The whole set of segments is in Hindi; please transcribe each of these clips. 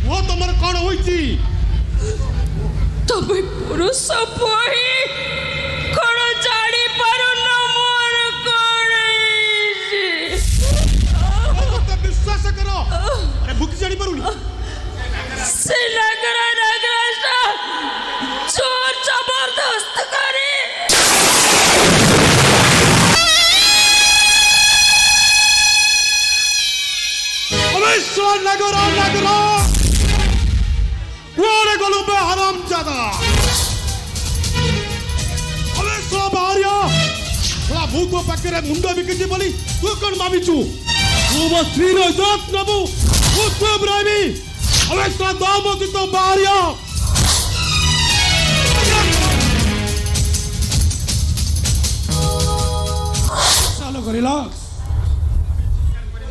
वो तुमर कौन होइची तबे पुरुष पही कोन जानी पारो न मोर कोन तो विश्वास करो अरे भूख जानी परुनी से नगरा चोर जबरदस्त करे अमेश्वर नगरा वाले गोलू पे हराम ज्यादा अमेश्वर बाहरिया थोड़ा भूख को पकड़े मुंडो बिकजी बोली तू कौन माविचू तू वो स्त्री नो इज्जत नबू तू इब्राहिमी अमेश्वर दामो की तो बाहरिया रिलैक्स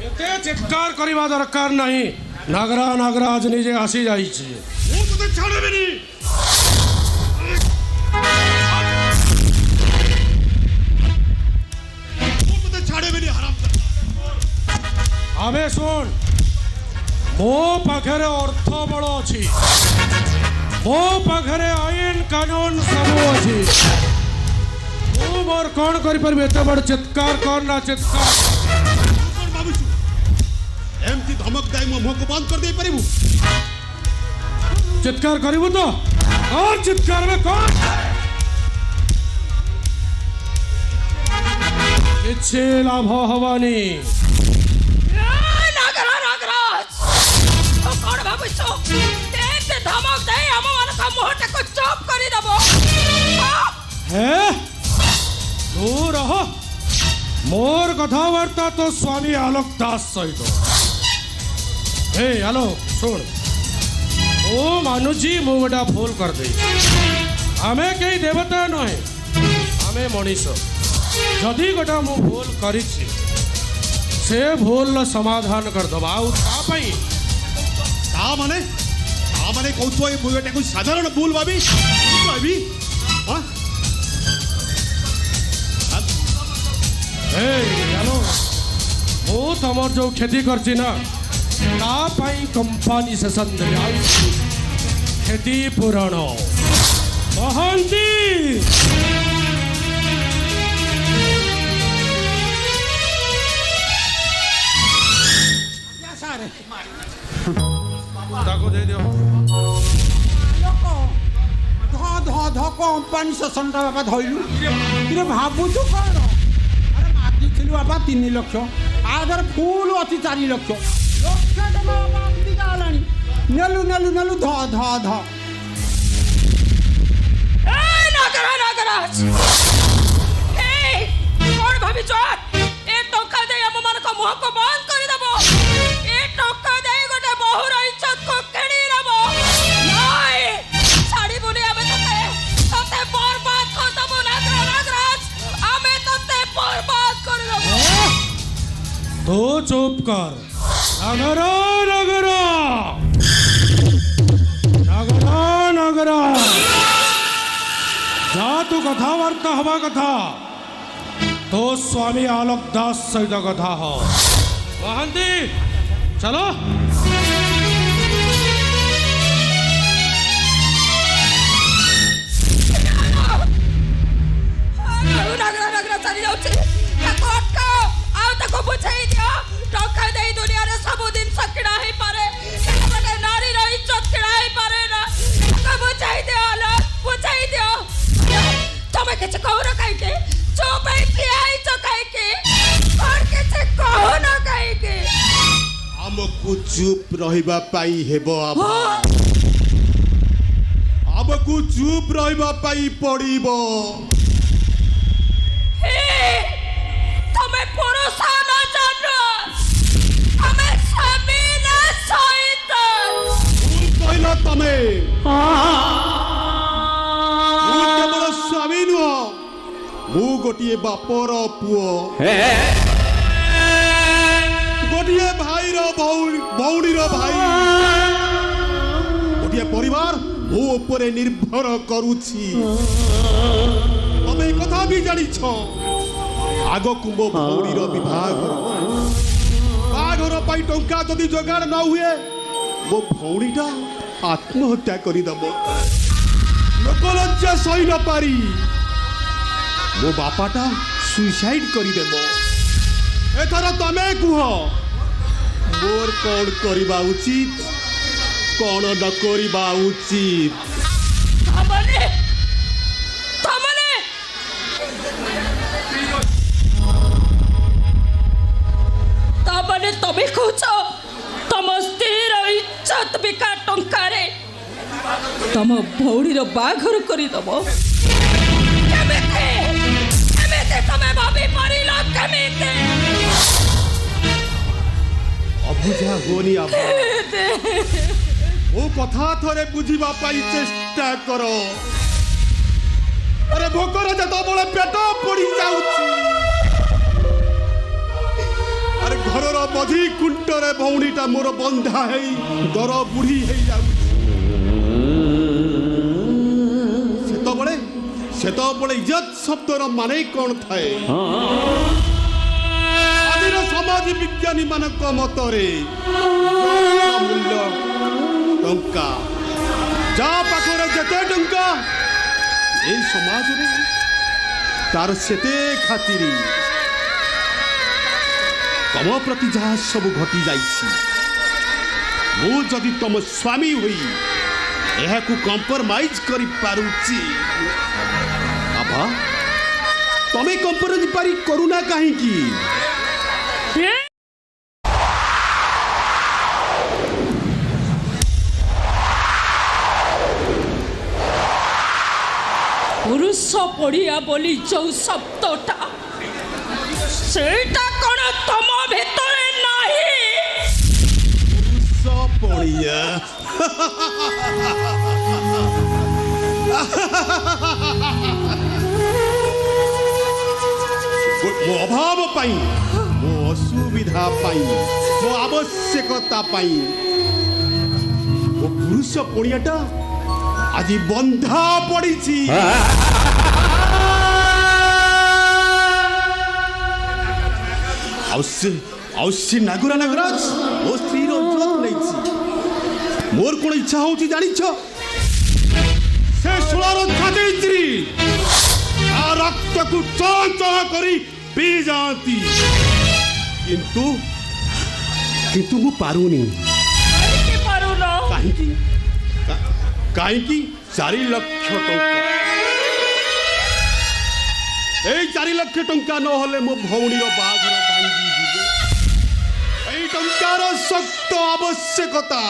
एते चित्कार करिबा दरकार नहीं नागराज निजे आसी जाई छी वो तो छाड़बेनी वो तो छाड़बेनी हराम आबे सुन मो पाखरे अर्थ बड़ अछि मो पाखरे आईन कानून सब अछि तू मोर कौन करि परबे एते बड़ चित्कार कर ना चित्कार कौन बाबूजी एमती धमक दाई मो मुख बंद कर दे परिबू चित्कार करिबू तो और चित्कार में कौन किछे लाभ हवानी नागराज तो कौन भाबुछो ते धमक दाई हम मन का मुहटा को चॉप करि दबो है दूर रहो मोर कथावार्ता तो स्वामी आलोक दास सहित हे आलोक सुन ओ मानुजी मु गोटा भूल कर दे आमे कई देवता नहे आमे मनीष जदि गोटा मु भूल करिछि से भूल समाधान कर दबा आ माने कहतो ए गोटा को साधारण भूल भाबी भाबी हां हेलो वो तमर जो खेती करची ना ता पाई कंपनी सेशन दे आई खेती पुराण महांती ताको दे दियो ध कंपनी सेशन ता बाबा धइलु रे भाबु छु कोन बाबा 3 लाख आगर फूल अति 4 लाख लक्ष नेलु ध नागराज कौन भाभी चोर ए टोका दे हम मन को मुह को बंद कर दबो ए टोका दे गोटे बहुर इज्जत को केड़ी रबो नहीं साड़ी बुनी आबे तते बर्बाद कर दबो नागराज आमे तते बर्बाद कर दबो तो चुप कर नगरा जा तू कथावार्ता हवा कथा तो स्वामी आलोक दास सहित कथा हो महांती चलो नगरा चली जाउछी बुझाई दियो टका दे दुनिया रे सब दिन सकिड़ा ही पारे गोटे नारी रो इज्जत किड़ा ही पारे ना बुझाई दियो तमे के कहो ना काई के चुप है पियाई तो काई के और के कहो ना काई के हमको चुप रहिबा पाई हेबो हमको चुप रहिबा पाई पड़िबो तमे पुरुष ना जानो हमें स्वामी ना शैतान कहलो तमे केवल स्वामी नुह मु गोटिए बापर पुओ गोटिए भाई रो भौणी रो भाई गोटिए परिवार मो ऊपर निर्भर करूछि तमे कथा भी जानी छ आगो कुंभ भौणी रो विवाह बाघर पाई टंका जदि जोगाड़ न हुए ମୋ ଭଉଣୀଟା ଆତ୍ମହତ୍ୟା କରିଦେବ। ଲୋକଲଜ୍ଜା ସହି ନ ପାରି ମୋ ବାପାଟା ସୁଇସାଇଡ୍ କରିଦେବ। ଏଥର ତମେ କୁହ ମୋର କ'ଣ କରିବା ଉଚିତ, କ'ଣ ନ କରିବା ଉଚିତ? ତମେ କହୁଛ ତମ ସ୍ତ୍ରୀର ଇଜ୍ଜତ ବିକା ଟଙ୍କାରେ ତମ ଭଉଣୀର ବାହାଘର କରିଦବ? କେମିତି ତମେ ଭାବି ପାରିଲ? କେମିତି? ଅବୁଝା ହୁଅନି ଆଭା, ମୋ କଥା ଥରେ ବୁଝିବା ପାଇଁ ଚେଷ୍ଟା କର। ଆରେ ଭୋକରେ ଯେତେବେଳେ ପେଟ ପୋଡ଼ି ଯାଉଛି, ଆରେ ଘରର ମଝି କୁଣ୍ଟରେ ଭଉଣୀଟା ମୋର ବନ୍ଧା ହେଇ ଦର ବୁଢ଼ୀ ହେଇଯାଉଛି, ସେତେବେଳେ ଇଜ୍ଜତ ଶବ୍ଦର ମାନେ କ'ଣ ଥାଏ? ଆଜିର ସମାଜ ବିଜ୍ଞାନୀ ମାନଙ୍କ ମତରେ ମୂଲ୍ୟ ଟଙ୍କା। ଯାହା ପାଖରେ ଯେତେ ଟଙ୍କା ଏ ସମାଜରେ ତାର ସେତେ ଖାତିର। ତମ ପ୍ରତି ଯାହା ସବୁ ଘଟି ଯାଇଛି, ମୁଁ ଯଦି ତମ ସ୍ୱାମୀ ହୋଇ ଏହାକୁ କମ୍ପ୍ରମାଇଜ କରିପାରୁଛି, ଆଭା ତମେ କମ୍ପ୍ରମାଇଜ ପାରି କରୁନା କାହିଁକି? ପୁରୁଷ ପଡ଼ିଆ ବୋଲି ଯୋଉ ଶବ୍ଦଟା, ସେଇଟା କ'ଣ ତମ ଭିତରେ ନାହିଁ? ପୁରୁଷ ପଡ଼ିଆ ମୋ ଅଭାବ ପାଇଁ, ମୋ ଅସୁବିଧା ପାଇଁ, ମୋ ଆବଶ୍ୟକତା ପାଇଁ ମୋ ପୁରୁଷ ପଡ଼ିଆଟା ଆଜି ବନ୍ଧା ପଡ଼ିଛି। ଆଉ ସେ ନାଗୁରା ନାଗରାଜ ମୋ ସ୍ତ୍ରୀର ଇଜ୍ଜତ ନେଇଛି। ମୋର କ'ଣ ଇଚ୍ଛା ହଉଛି ଜାଣିଛ? ସେ ସୁଳାର ଛାତି ସ୍ତ୍ରୀ ତା ରକ୍ତକୁ ଚଞ୍ଚଳ କରି ପିଇ ଯାଆନ୍ତି, କିନ୍ତୁ ମୁଁ ପାରୁନି। କାହିଁକି? କାହିଁକି? 4 ଲକ୍ଷ ଟଙ୍କା। এই 4 লক্ষ টঙ্কা নহলে ମୋ ଭଉଣୀର ବାହାଘର ଭାଙ୍ଗିଯିବ। এই ଟଙ୍କାର ଶକ୍ତ ଆବଶ୍ୟକତା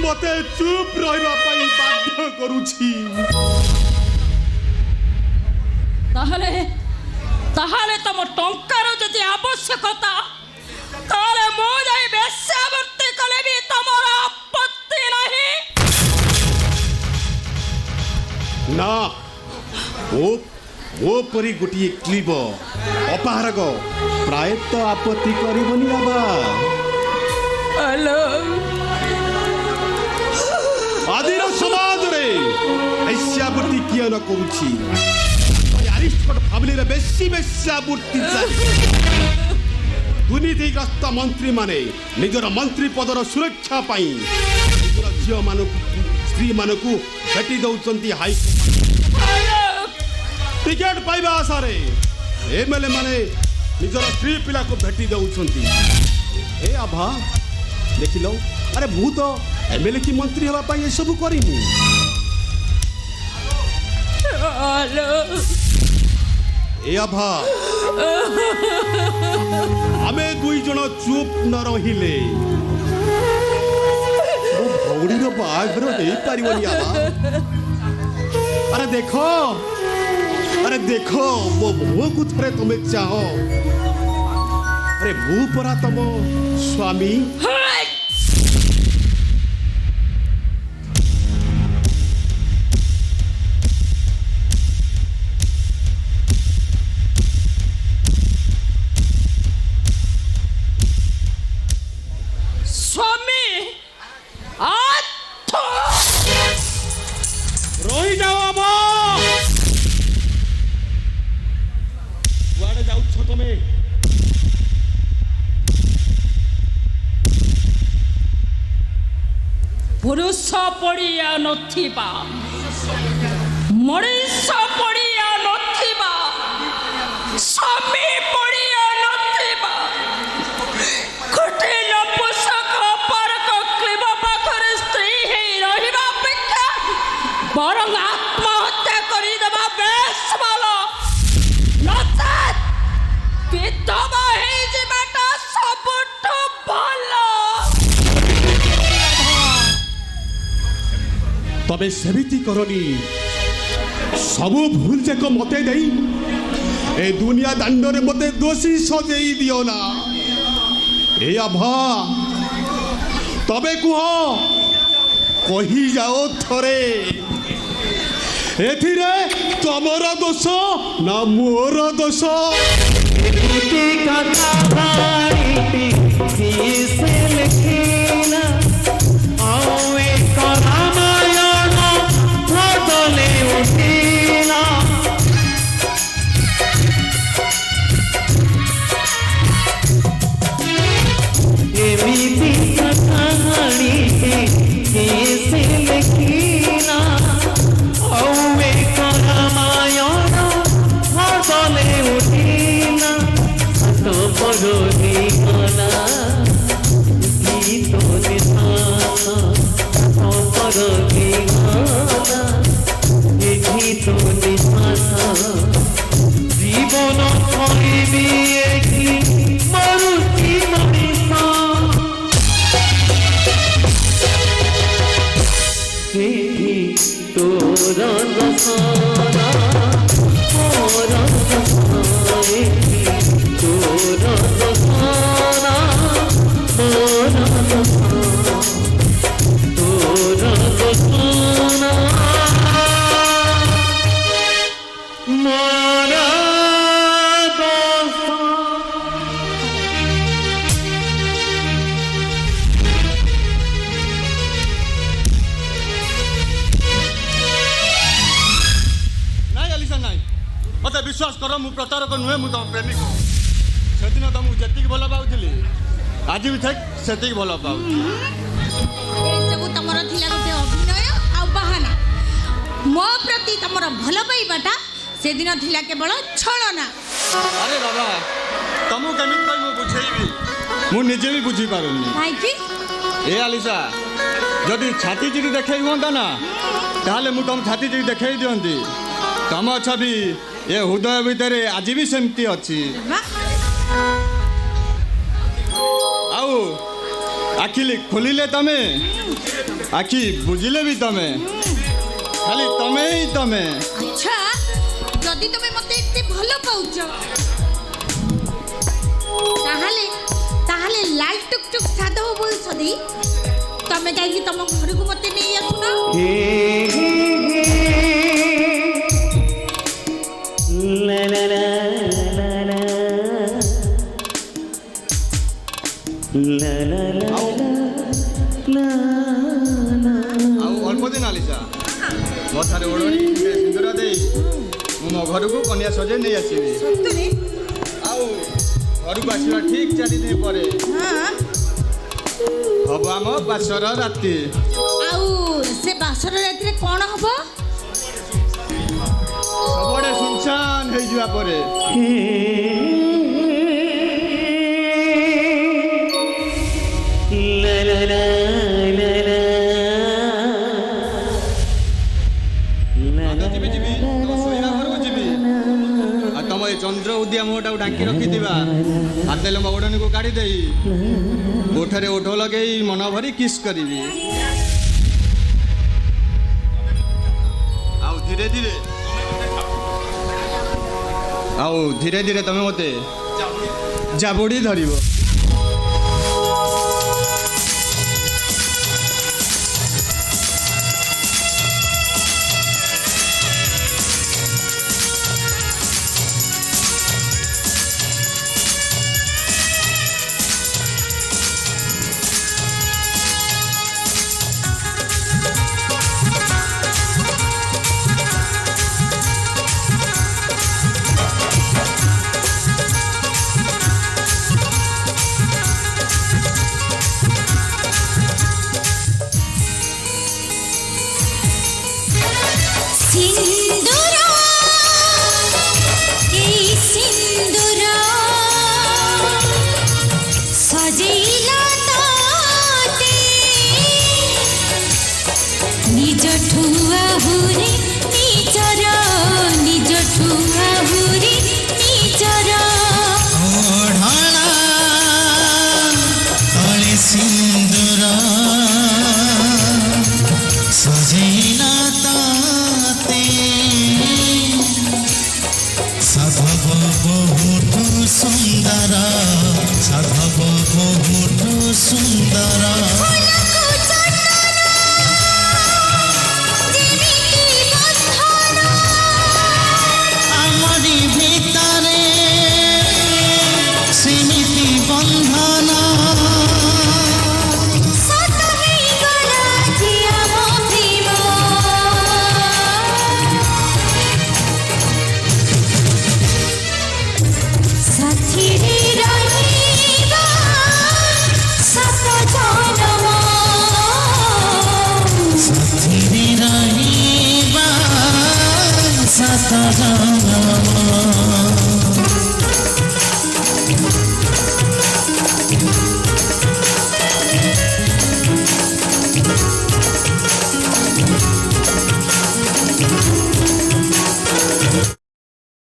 ମୋତେ ଚୁପ୍ ରହିବା ପାଇଁ ବାଧ୍ୟ କରୁଛି। ତାହେଲେ ତମ ଟଙ୍କାର ଯଦି ଆବଶ୍ୟକତା, ତାହେଲେ ମୁଁ ଯାଇ ବେଶ୍ୟାବୃତ୍ତି କଲେ ବି ତମର ଆପତ୍ତି ନାହିଁ? ନା, ମୋ ପରି ଗୋଟିଏ କ୍ଲିବ ଅପାରଗ ପ୍ରାୟତଃ ଆପତ୍ତି କରିବନି ବାବା। ଆଜିର ସମାଜରେ ବେଶ୍ୟାବୃତ୍ତି କିଏ ନ କରୁଛି? ଆରିଷ୍ଟଟ ଫ୍ୟାମିଲିରେ ବେଶୀ ବେଶ୍ୟାବୃତ୍ତି ଚାଲିଛି। ଦୁର୍ନୀତିଗ୍ରସ୍ତ ମନ୍ତ୍ରୀମାନେ ନିଜର ମନ୍ତ୍ରୀ ପଦର ସୁରକ୍ଷା ପାଇଁ ନିଜର ଝିଅମାନଙ୍କୁ, ସ୍ତ୍ରୀମାନଙ୍କୁ ଭେଟି ଦେଉଛନ୍ତି ହାଇକୋର୍ଟ। ଟିକେଟ ପାଇବା ଆଶାରେ ଏମଏଲଏ ମାନେ ନିଜର ସ୍ତ୍ରୀ ପିଲାକୁ ଭେଟି ଦେଉଛନ୍ତି। ଏ ଆଭା ଦେଖିଲ, ଆରେ ମୁଁ ତ ଏମଏଲଏ କି ମନ୍ତ୍ରୀ ହେବା ପାଇଁ ଏସବୁ କରିନି। ଏ ଆଭା ଆମେ 2 ଜଣ ଚୁପ୍ ନ ରହିଲେ ମୋ ଭଉଣୀର ବାହାଘର ହେଇପାରିବନି ଆଭା। ଆରେ ଦେଖ ମୋ ମୁହଁକୁ ଥରେ ତମେ ଚାହ। ଆରେ ମୁଁ ପରା ତମ ସ୍ୱାମୀ। ରହିଯାଅ ଆଭା। କୁଆଡ଼େ ଯାଉଛ ତମେ? ପୁରୁଷ ପଡ଼ିଆ ନଥିବା ମଣିଷ ପଡ଼ିଆ ନଥିବା ସ୍ୱାମୀ ପଡ଼ିଆ ନଥିବା ଗୋଟେ ନପୁଂସକ ପରକ କ୍ଳୀବ ପାଖରେ ସ୍ତ୍ରୀ ହେଇ ରହିବା ଅପେକ୍ଷା ବରଂ ଆତ୍ମହତ୍ୟା କରିଦେବା ବେଶ ଭଲ। ନଚେତ୍ ବିଧବା ହେଇଯିବାଟା ସବୁଠୁ ଭଲ। তবে সেমিতি করনি সবু ভুল যাক মতে দেই এই দুনিয়া দাণ্ডরে মতে দোষী সজেই দিও না। এই আভা তবে কুহ কহি যাও থরে এথিরে তোমার দোষ না মোর দোষ? জীবন করিবি কি মরুতি মনিষ সেঠি তোর দশনা মোর দশনে তোর দশনা মোর দশনা তোর দশনা मत विश्वास कर मु प्रतारक नुहे मु तुम प्रेमिक सेदिन तुमको जी भल पाऊली आज भी ठीक से भल पाऊ सब तुम गोटे अभिनय आ बाहाना मो प्रति तुम भल पाइबाटा से दिन थिला केवल छलना। अरे बाबा तुमको केमी कह बुझेबी मु निजे भी बुझी पारुनी ए आलिशा जदि छाती चिरी देखे हुआ ना ताहले मु तुम छाती चिरी देखे दियंती तुम छवि ये हृदय भितर आज भी सेमती अच्छी आउ आखिली खोलिले तमे आखि बुझिले भी तमे खाली तमे ही तमे। अच्छा जदि तमे मते इते भलो पाउछ ताहाले लाल टुक टुक साधो बोल सदी तमे काई तम घर को मते नहीं आसुना ला ला ला ला ला ला अल्प दिन आलिशा मो ठारे ओढ़णी सिंदूर दे मो घर को कन्या सजे नहीं आसबि आउ घर को आसवा ठीक 4 दिन पर हम आम बासर राति आउ से बासर राति रे कोन हबो सबड़े सुनसान हो जुआ परे ला ला ला ला ला जीवी जीवी सोईना घर को जीवी आ तुम ये चंद्र उदिया मुहटा ढांकी रखी हाथ लंबा ओढ़नी को काढ़ी दे ओठरे ओठ लगे मन भरी किस करी आउ धीरे धीरे तमे मते जाबुड़ी धरिब बंद